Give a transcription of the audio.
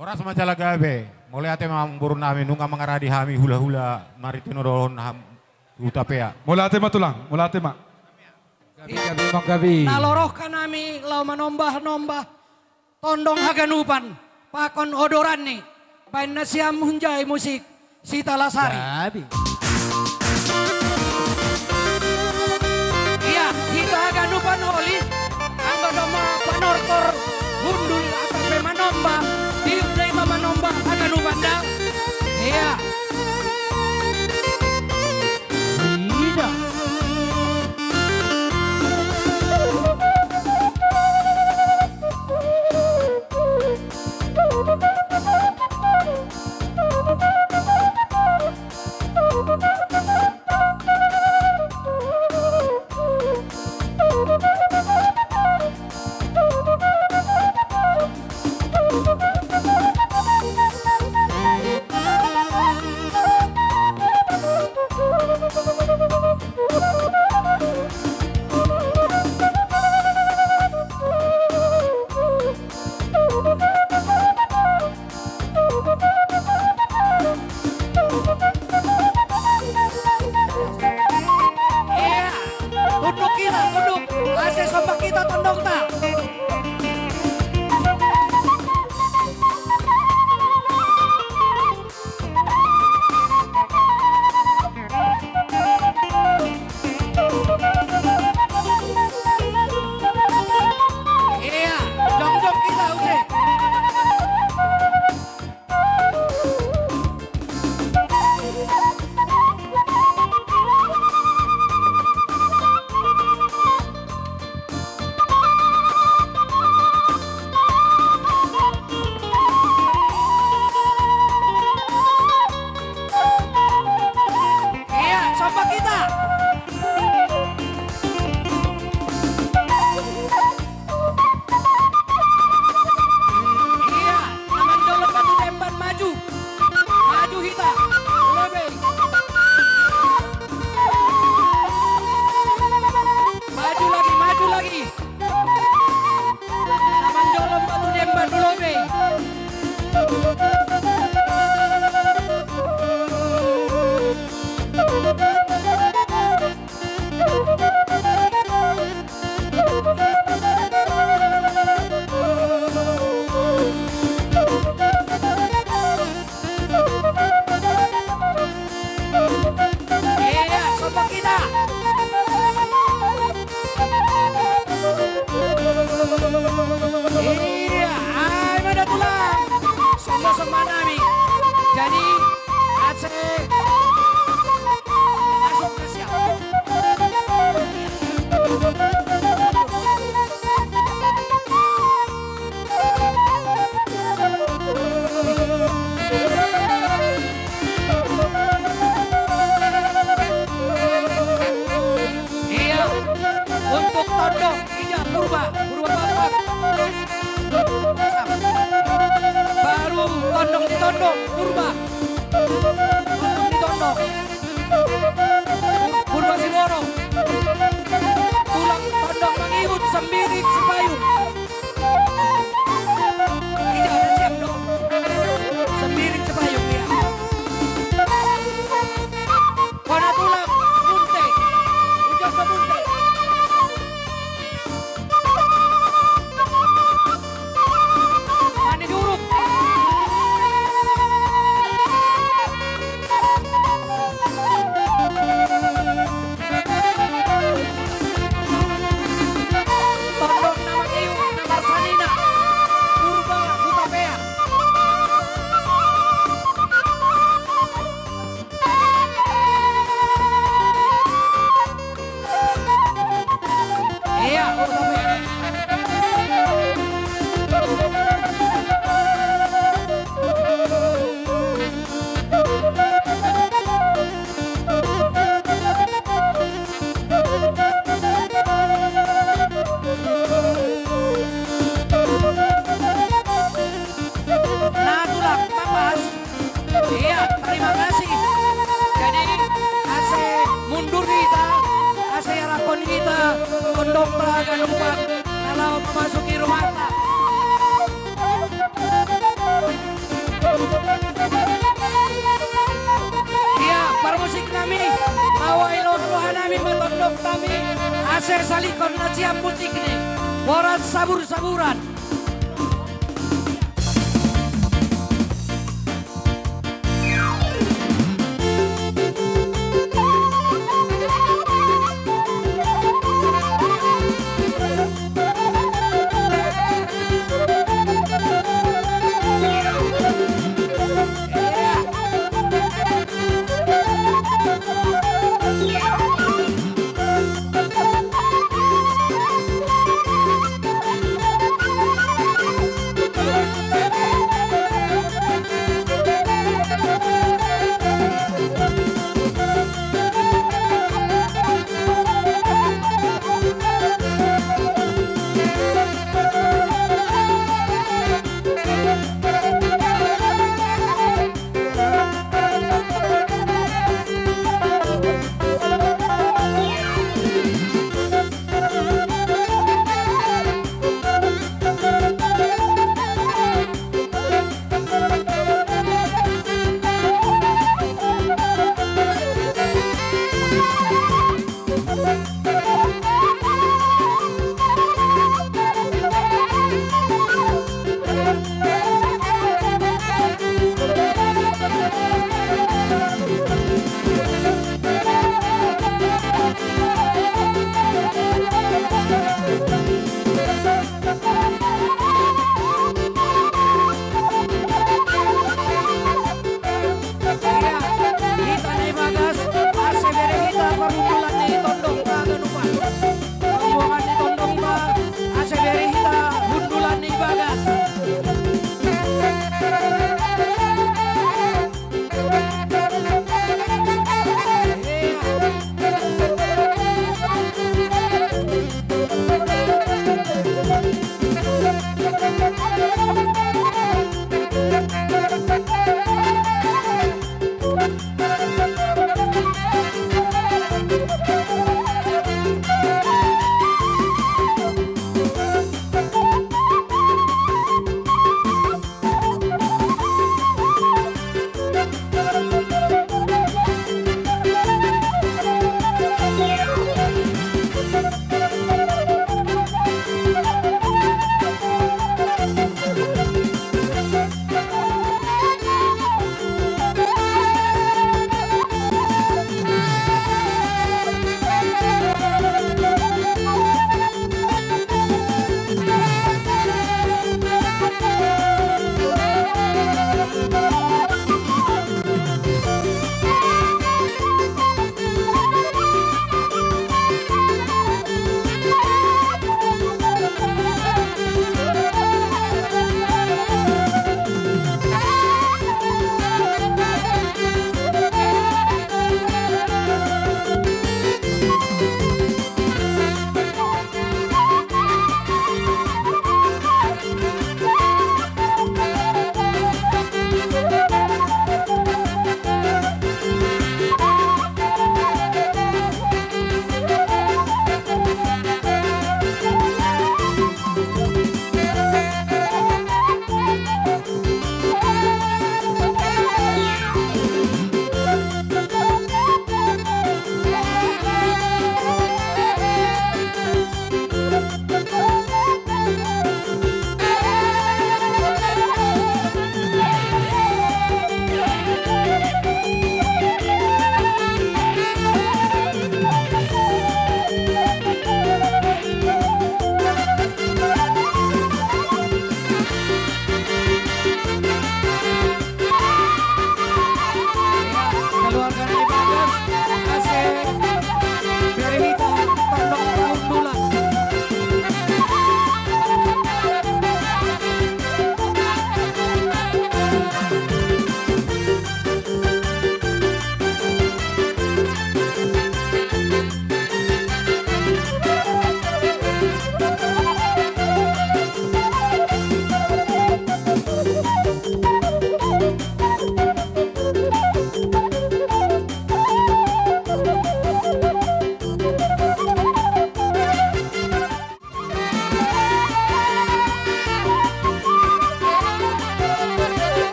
Ora semacam gabe, mulai ate mamburu nami nunga mengaradi hami hula-hula maritino dohon ham utapea. Mula ate matulang, mula ate ma. Gabi bang gabi. Naloroh ka nami lau manombah-nombah tondong haganupan pakon odoran nih. Bain nasiam hunjai musik Sita Lasari. Gabi. Iya, kita haganupan holi. Anggo doma panortor hundul atau manombah. Diuk dari manombah haganupan dang. Iya. Tidak. Iya. Tunduk kita, tunduk. Hasil sombak kita tondong tak. Iya, jong-jong kita usai. Iya, sombak kita. Iya, taman jolok batu demban maju. Maju kita. Lebih. Maju lagi, maju lagi. Taman jolok batu demban lebih. Iya, sombak kita. Iya, ayo ada tulang. Sombak sama nami. Jadi, Aceh masuk ke siap. Iya, untuk tondong ijak purba bapak. Baru tondong ditondong purba. Tondong ditondong. Purba Singoro. Tulang tondong mengihut sembiring Cipayung. Ijak udah siap dong. Sembiring Cipayung ya. Kona tulang munte. Ujung ke munte. Mani diuruk. Tondong nama Kiyu, nama Sanina. Purba Hutapea. Iya, Hutapea. Nah, tulang papas. Iya, terima kasih. Jadi, ase mundur kita, ase rakon kita, kondok telaga numpak, kalau memasuki rumah tak. Ase salikon na siam butik ni. Waran sabur-saburan.